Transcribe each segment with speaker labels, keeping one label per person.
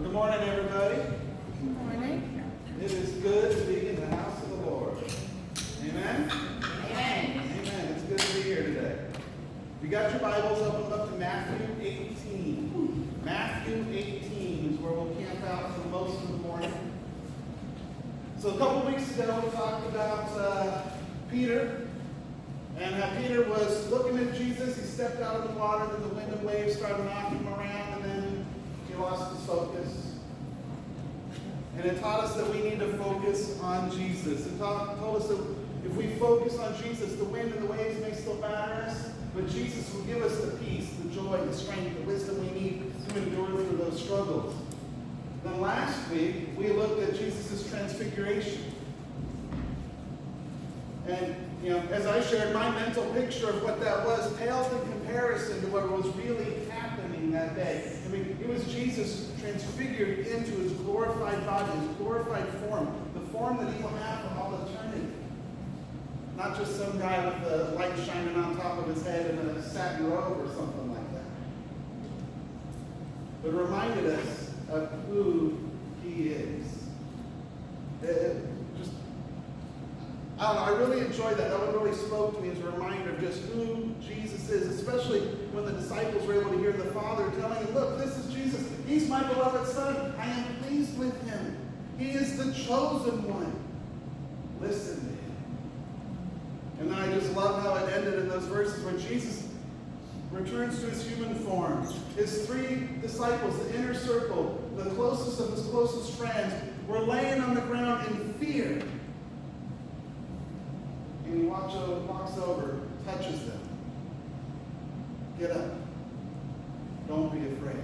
Speaker 1: Good morning, everybody.
Speaker 2: Good morning.
Speaker 1: It is good to be in the house of the Lord. Amen?
Speaker 2: Amen.
Speaker 1: Amen. It's good to be here today. If you got your Bibles, open up to Matthew 18. Matthew 18 is where we'll camp out for most of the morning. So a couple weeks ago, we talked about Peter, and how Peter was looking at Jesus. He stepped out of the water, and the wind and waves started knocking him around, and then he lost his focus. And it taught us that we need to focus on Jesus. It told us that if we focus on Jesus, the wind and the waves may still batter us, but Jesus will give us the peace, the joy, the strength, the wisdom we need to endure through those struggles. Then last week, we looked at Jesus' transfiguration. And, as I shared, my mental picture of what that was paled in comparison to what was really happening that day. I mean, it was Jesus transfigured into his glorified body, his glorified form, the form that he will have for all eternity. Not just some guy with the light shining on top of his head in a satin robe or something like that. But it reminded us of who he is. I really enjoyed that. That one really spoke to me as a reminder of just who Jesus is, especially when the disciples were able to hear the Father telling him, look, this is Jesus. He's my beloved Son. I am pleased with him. He is the chosen one. Listen to him. And then I just love how it ended in those verses where Jesus returns to his human form. His three disciples, the inner circle, the closest of his closest friends, were laying on the ground in fear. And he walks over, touches them. Get up. Don't be afraid.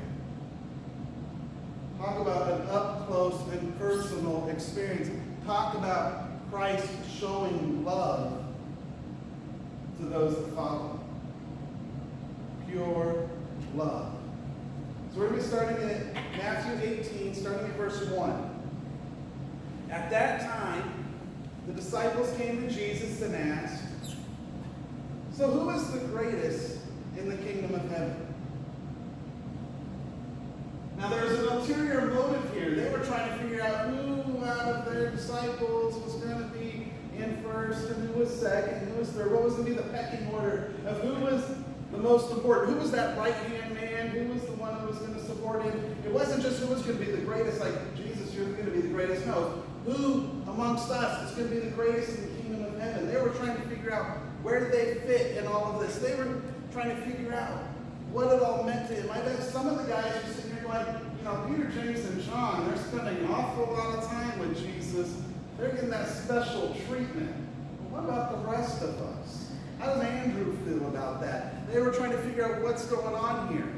Speaker 1: Talk about an up-close and personal experience. Talk about Christ showing love to those that follow. Pure love. So we're going to be starting at Matthew 18, starting at verse 1. At that time, the disciples came to Jesus and asked, so who is the greatest in the kingdom of heaven? Now there's an ulterior motive here. They were trying to figure out who out of their disciples was going to be in first and who was second, who was third. What was going to be the pecking order of who was the most important? Who was that right-hand man? Who was the one who was going to support him? It wasn't just who was going to be the greatest, like, Jesus, you're going to be the greatest. No. Who amongst us is going to be the greatest in the kingdom of heaven? They were trying to figure out where do they fit in all of this. They were trying to figure out what it all meant to him. I bet some of the guys were sitting here going, Peter, James, and John, they're spending an awful lot of time with Jesus. They're getting that special treatment. But what about the rest of us? How does Andrew feel about that? They were trying to figure out what's going on here.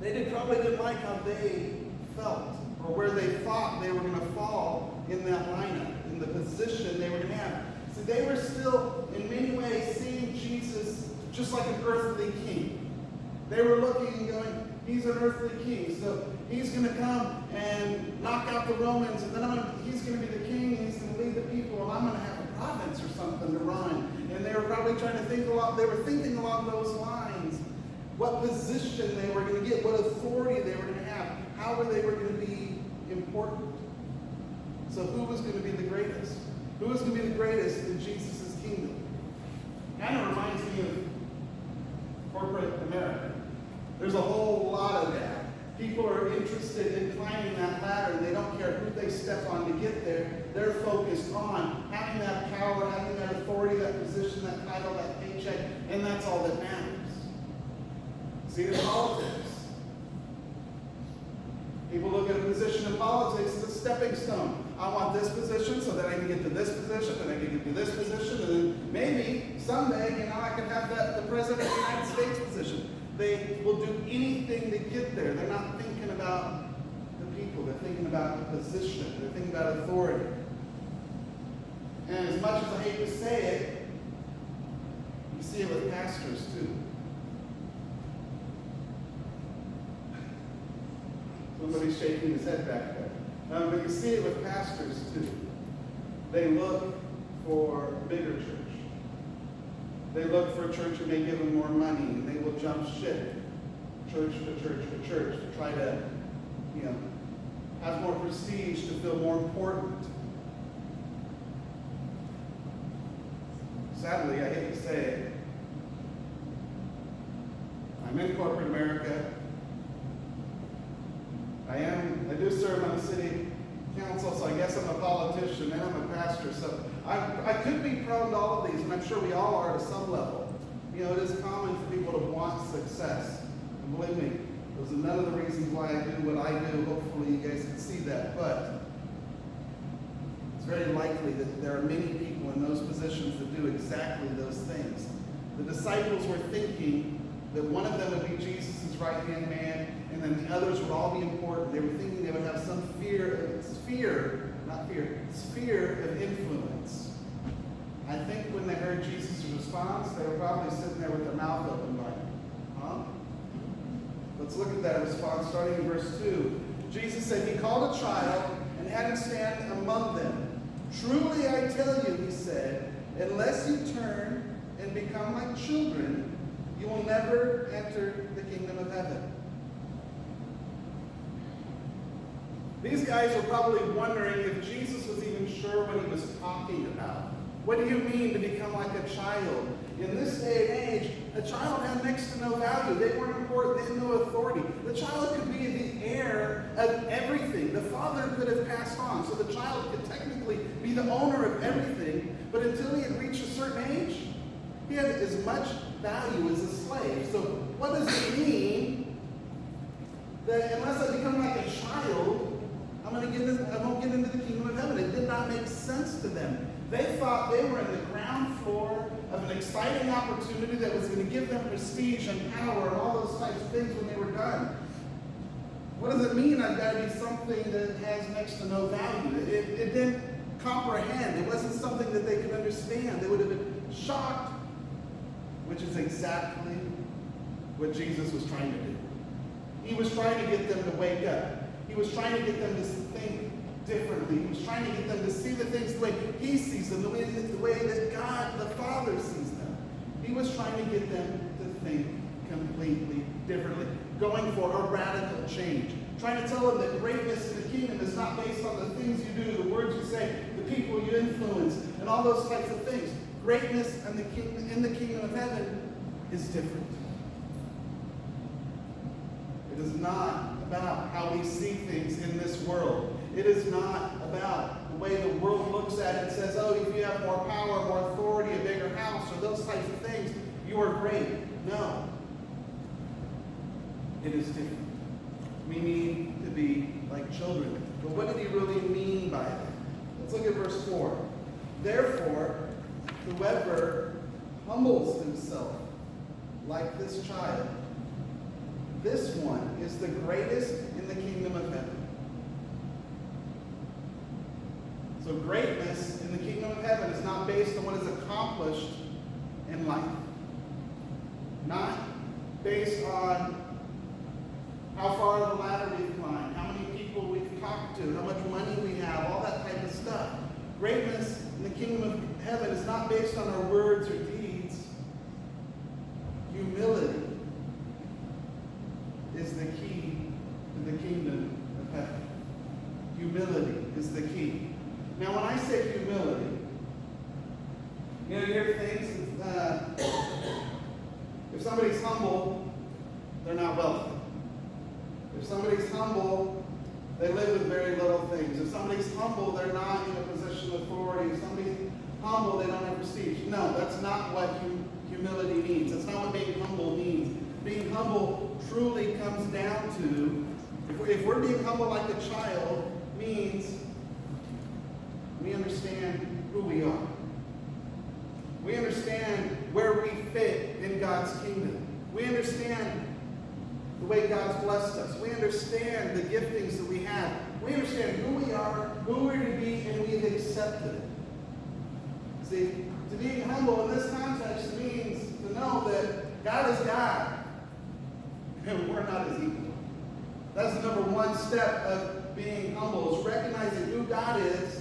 Speaker 1: They probably didn't like how they felt, or where they thought they were going to fall in that lineup, in the position they were going to have. So they were still, in many ways, seeing Jesus just like an earthly king. They were looking and going, he's an earthly king, so he's going to come and knock out the Romans, and then he's going to be the king, and he's going to lead the people, and I'm going to have a province or something to run. And they were probably trying to think thinking along those lines, what position they were going to get, what authority they were going to have, how they were going to be important. So who was going to be the greatest? Who was going to be the greatest in Jesus' kingdom? Kind of reminds me of corporate America. There's a whole lot of that. People are interested in climbing that ladder, and they don't care who they step on to get there. They're focused on having that power, having that authority, that position, that title, that paycheck, and that's all that matters. See, in politics, people look at a position in politics as a stepping stone. I want this position so that I can get to this position, and I can get to this position, and then maybe someday, I can have the President of the United States position. They will do anything to get there. They're not thinking about the people. They're thinking about the position. They're thinking about authority. And as much as I hate to say it, you see it with pastors too. Somebody's shaking his head back there. But you see it with pastors too. They look for a bigger church. They look for a church who may give them more money, and they will jump ship, church to church to church, to try to has more prestige, to feel more important. Sadly, I hate to say it, I'm in corporate America. I do serve on the city council, so I guess I'm a politician and I'm a pastor, so I could be prone to all of these, and I'm sure we all are to some level. It is common for people to want success. And believe me, those are none of the reasons why I do what I do. Hopefully you guys can see that. But it's very likely that there are many people in those positions that do exactly those things. The disciples were thinking that one of them would be Jesus' right-hand man, and then the others would all be important. They were thinking they would have some sphere of influence. I think when they heard Jesus' response, they were probably sitting there with their mouth open like, huh? Let's look at that response starting in verse 2. Jesus said, he called a child and had him stand among them. Truly I tell you, he said, unless you turn and become like children, you will never enter the kingdom of heaven. These guys were probably wondering if Jesus was even sure what he was talking about. What do you mean to become like a child? In this day and age, a child had next to no value. They weren't important. They had no authority. The child could be the heir of everything. The father could have passed on, so the child could technically be the owner of everything, but until he had reached a certain age, he had as much value as a slave. So what does it mean that unless I become like a child, I won't get into the kingdom of heaven? It did not make sense to them. They thought they were in the ground floor of an exciting opportunity that was going to give them prestige and power and all those types of things when they were done. What does it mean I've got to be something that has next to no value? It didn't comprehend. It wasn't something that they could understand. They would have been shocked, which is exactly what Jesus was trying to do. He was trying to get them to wake up. He was trying to get them to think differently. He was trying to get them to see the things the way he sees them, the way that God the Father sees them. He was trying to get them to think completely differently, going for a radical change, trying to tell them that greatness in the kingdom is not based on the things you do, the words you say, the people you influence, and all those types of things. Greatness in the kingdom of heaven is different. It is not about how we see things in this world. It is not about the way the world looks at it and says, oh, if you have more power, more authority, a bigger house, or those types of things, you are great. No. It is different. We need to be like children. But what did he really mean by that? Let's look at verse 4. Therefore, whoever humbles himself like this child, this one is the greatest in the kingdom of heaven. So greatness in the kingdom of heaven is not based on what is accomplished in life. Not based on how far the ladder we've climbed, how many people we've talked to, how much money we have, all that type of stuff. Greatness in the kingdom of heaven is not based on our words or deeds. Humility is the key to the kingdom of heaven. Humility is the key. Now, when I say humility, you hear things, if somebody's humble, they're not wealthy. If somebody's humble, they live with very little things. If somebody's humble, they're not in a position of authority. If somebody's humble, they don't have prestige. No, that's not what humility means. That's not what being humble means. Being humble truly comes down to, if we're being humble like a child, means we understand who we are. We understand where we fit in God's kingdom. We understand the way God's blessed us. We understand the giftings that we have. We understand who we are, who we're to be, and we've accepted it. See, to be humble in this context means to know that God is God, and we're not his equal. That's the number one step of being humble, is recognizing who God is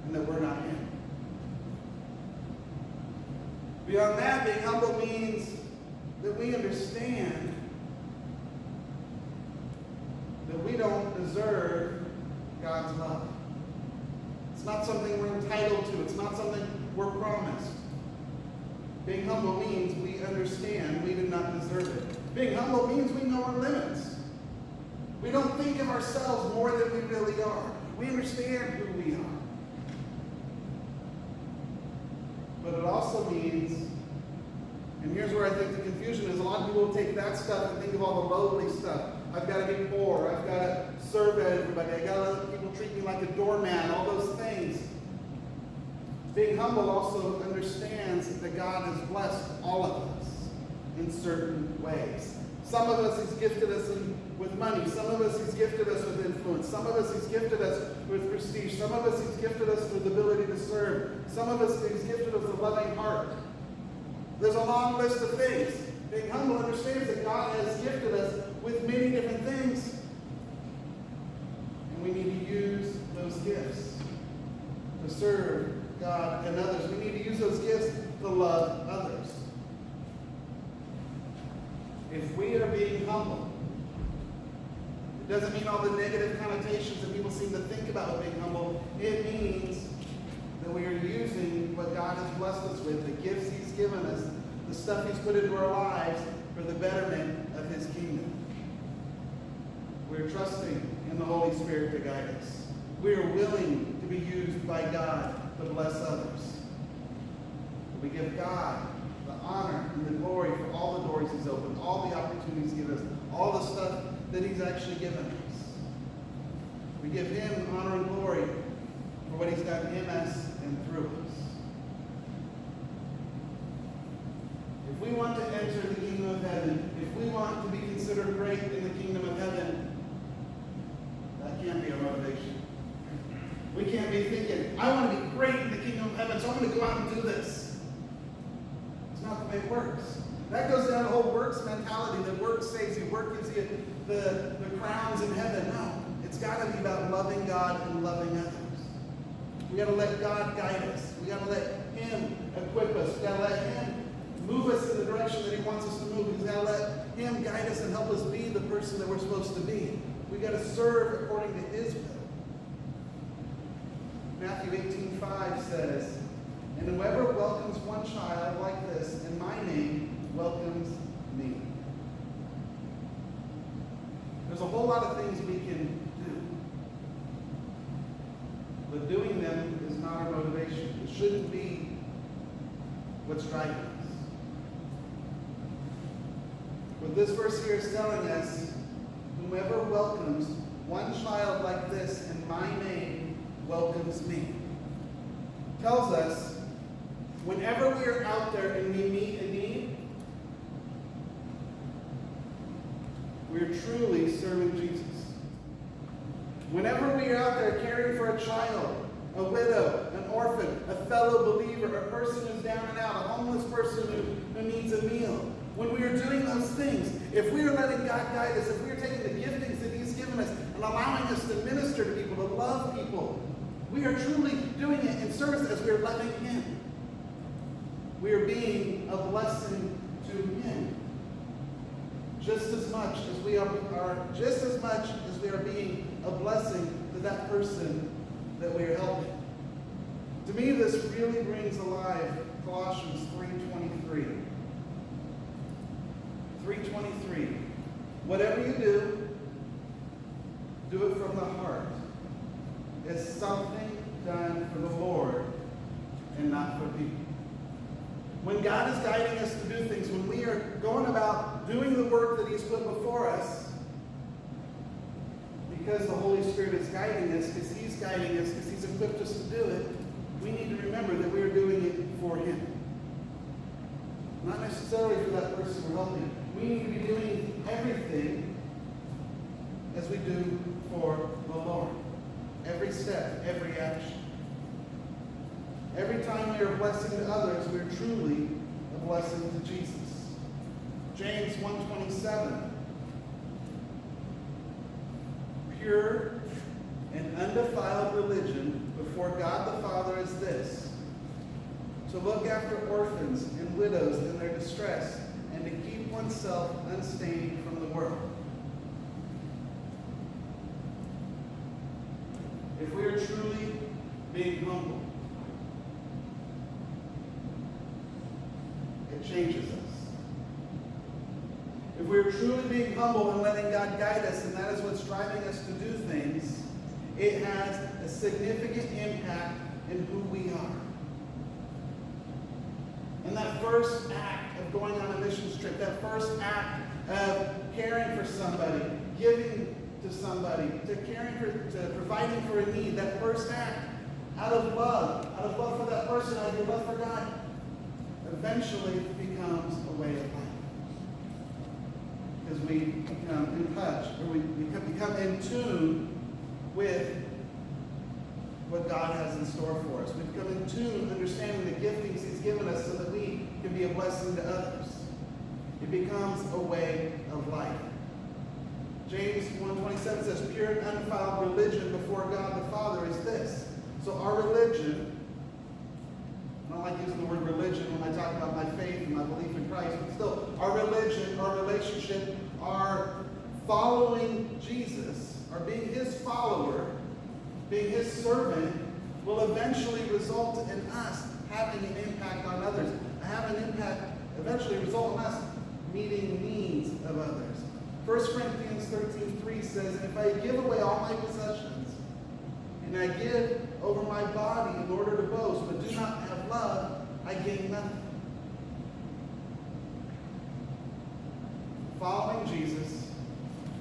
Speaker 1: and that we're not him. Beyond that, being humble means that we understand not something we're promised. Being humble means we understand we do not deserve it. Being humble means we know our limits. We don't think of ourselves more than we really are. We understand who we are. But it also means, and here's where I think the confusion is, a lot of people will take that stuff and think of all the lowly stuff. I've got to be poor. I've got to serve everybody. I've got to let people treat me like a doormat, all those things. Being humble also understands that God has blessed all of us in certain ways. Some of us He's gifted us with money. Some of us He's gifted us with influence. Some of us He's gifted us with prestige. Some of us He's gifted us with the ability to serve. Some of us He's gifted us with a loving heart. There's a long list of things. Being humble understands that God has gifted us with many different things. And we need to use those gifts to serve God and others. We need to use those gifts to love others. If we are being humble, it doesn't mean all the negative connotations that people seem to think about with being humble. It means that we are using what God has blessed us with, the gifts He's given us, the stuff He's put into our lives for the betterment of His kingdom. We're trusting in the Holy Spirit to guide us. We are willing to be used by God to bless others. We give God the honor and the glory for all the doors He's opened, all the opportunities He's given us, all the stuff that He's actually given us. We give Him honor and glory for what He's done in us and through us. If we want to enter the kingdom of heaven, if we want to be considered great in the kingdom of heaven, that can't be our motivation. We can't be thinking, I want to be great in the kingdom of heaven, so I'm going to go out and do this. It's not the way it works. That goes down the whole works mentality, that work saves you, work gives you the crowns in heaven. No, it's got to be about loving God and loving others. We got to let God guide us. We got to let Him equip us. We got to let Him move us in the direction that He wants us to move. We've got to let Him guide us and help us be the person that we're supposed to be. We got to serve according to His will. Matthew 18:5 says, "And whoever welcomes one child like this in my name welcomes me." There's a whole lot of things we can do, but doing them is not our motivation. It shouldn't be what's driving us. What this verse here is telling us, whoever welcomes one child like this in my name welcomes me. Tells us, whenever we are out there and we meet a need, we're truly serving Jesus. Whenever we are out there caring for a child, a widow, an orphan, a fellow believer, a person who's down and out, a homeless person who needs a meal, when we are doing those things, if we are letting God guide us, if we are taking the giftings that He's given us and allowing us to minister to people, to love people, we are truly doing it in service as we are loving Him. We are being a blessing to Him. Just as much as we are being a blessing to that person that we are helping. To me, this really brings alive Colossians 3:23. 3:23. Whatever you do, do it from the heart. It's something done for the Lord and not for people. When God is guiding us to do things, when we are going about doing the work that He's put before us, because the Holy Spirit is guiding us, because He's guiding us, because He's equipped us to do it, we need to remember that we are doing it for Him. Not necessarily for that person we're helping. We need to be doing everything as we do for the Lord. Every step, every action. Every time we are a blessing to others, we are truly a blessing to Jesus. James 1:27. Pure and undefiled religion before God the Father is this: to look after orphans and widows in their distress, and to keep oneself unstained from the world. If we are truly being humble, it changes us. If we're truly being humble and letting God guide us, and that is what's driving us to do things, it has a significant impact in who we are. And that first act of going on a missions trip, that first act of caring for somebody, giving to somebody, to providing for a need, that first act out of love for that person, out of your love for God, eventually becomes a way of life. Because we become in touch, or we become in tune with what God has in store for us. We become in tune, understanding the giftings He's given us so that we can be a blessing to others. It becomes a way of life. James 1:27 says, pure and undefiled religion before God the Father is this. So our religion, I don't like using the word religion when I talk about my faith and my belief in Christ, but still, our religion, our relationship, our following Jesus, our being His follower, being His servant, will eventually result in us having an impact on others. Have an impact, eventually result in us meeting needs of others. 1 Corinthians 13:3 says, if I give away all my possessions, and I give over my body in order to boast, but do not have love, I gain nothing. Following Jesus,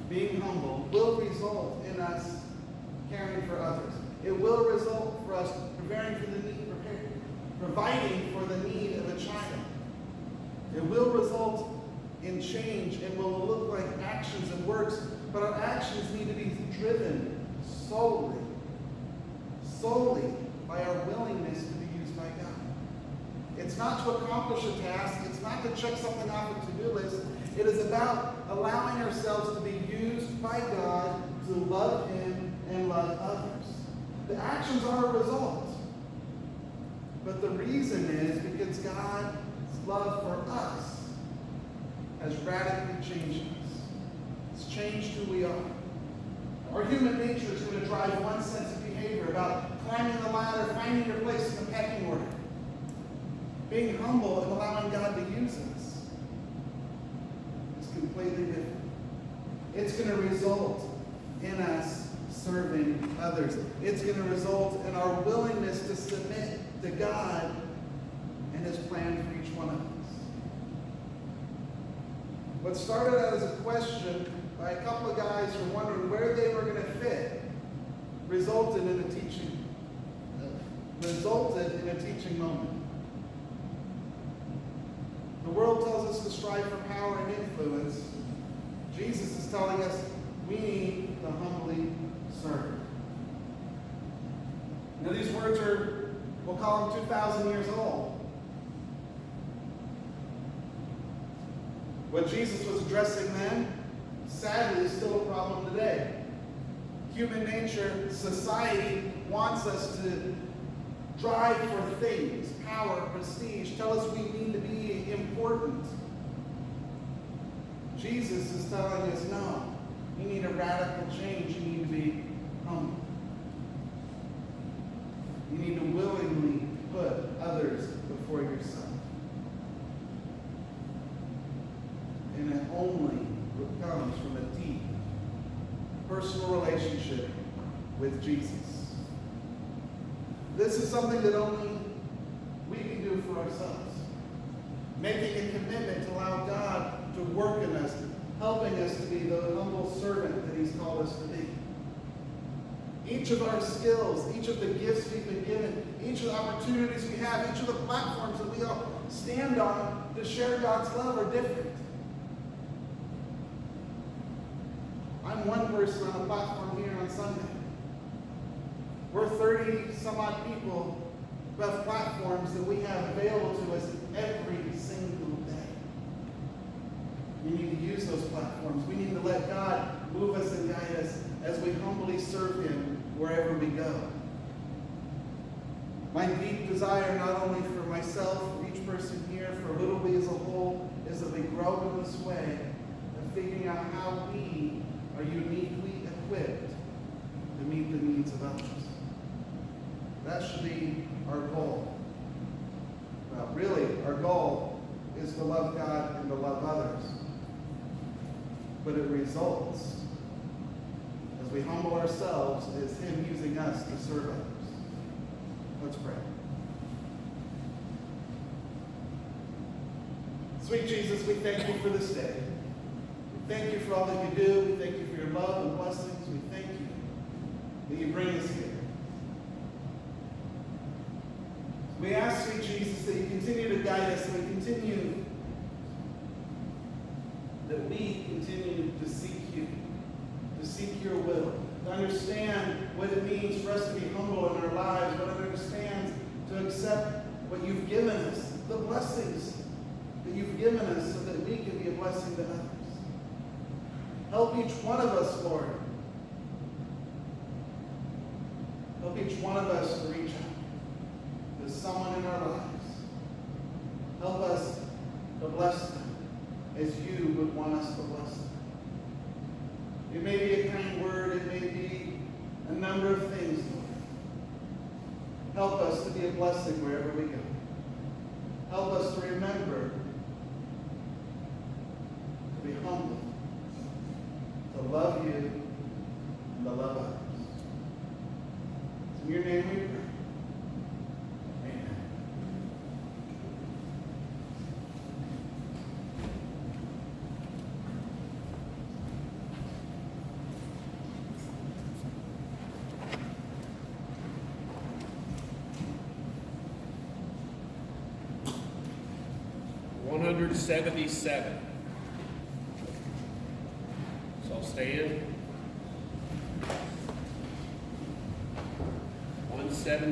Speaker 1: being humble, will result in us caring for others. It will result for us providing for the need of a child. It will result in change and will look like actions and works, but our actions need to be driven solely by our willingness to be used by God. It's not to accomplish a task. It's not to check something off a to-do list. It is about allowing ourselves to be used by God to love Him and love others. The actions are a result. But the reason is because God's love for us has radically changed us. It's changed who we are. Our human nature is going to drive one sense of behavior about climbing the ladder, finding your place in the pecking order. Being humble and allowing God to use us is completely different. It's going to result in us serving others. It's going to result in our willingness to submit to God and His plan for each one of us. What started out as a question by a couple of guys who were wondering where they were going to fit resulted in a teaching moment. The world tells us to strive for power and influence. Jesus is telling us we need to humbly serve. Now these words are, we'll call them 2,000 years old. What Jesus was addressing then, sadly, is still a problem today. Human nature, society wants us to drive for things, power, prestige, tell us we need to be important. Jesus is telling us, no, you need a radical change. You need to be humble. You need to willingly put others before yourself. And it only comes from a deep personal relationship with Jesus. This is something that only we can do for ourselves. Making a commitment to allow God to work in us, helping us to be the humble servant that He's called us to be. Each of our skills, each of the gifts we've been given, each of the opportunities we have, each of the platforms that we all stand on to share God's love are different. I'm one person on a platform here on Sunday. We're 30 some odd people who have platforms that we have available to us every single day. We need to use those platforms. We need to let God move us and guide us as we humbly serve Him wherever we go. My deep desire, not only for myself, for each person here, for Littleby as a whole, is that we grow in this way of figuring out how we are uniquely equipped to meet the needs of others. That should be our goal. Well, really, our goal is to love God and to love others. But it results, as we humble ourselves, is Him using us to serve others. Let's pray. Sweet Jesus, we thank you for this day. We thank you for all that you do. We thank you for your love and blessings. We thank you that you bring us here. We ask, sweet Jesus, that you continue to guide us, that we continue to seek you, to seek your will, to understand what it means for us to be humble in our lives, but to understand, to accept what you've given us, the blessings that you've given us so that we can be a blessing to others. Help each one of us, Lord. Help each one of us to reach out to someone in our lives. Help us to bless them as you would want us to bless them. It may be a kind word, it may be a number of things, Lord. Help us to be a blessing wherever we go. Help us to remember to be humble, to love you, and to love others. It's in your name we pray. Amen.
Speaker 3: $177. So I'll stand. 177.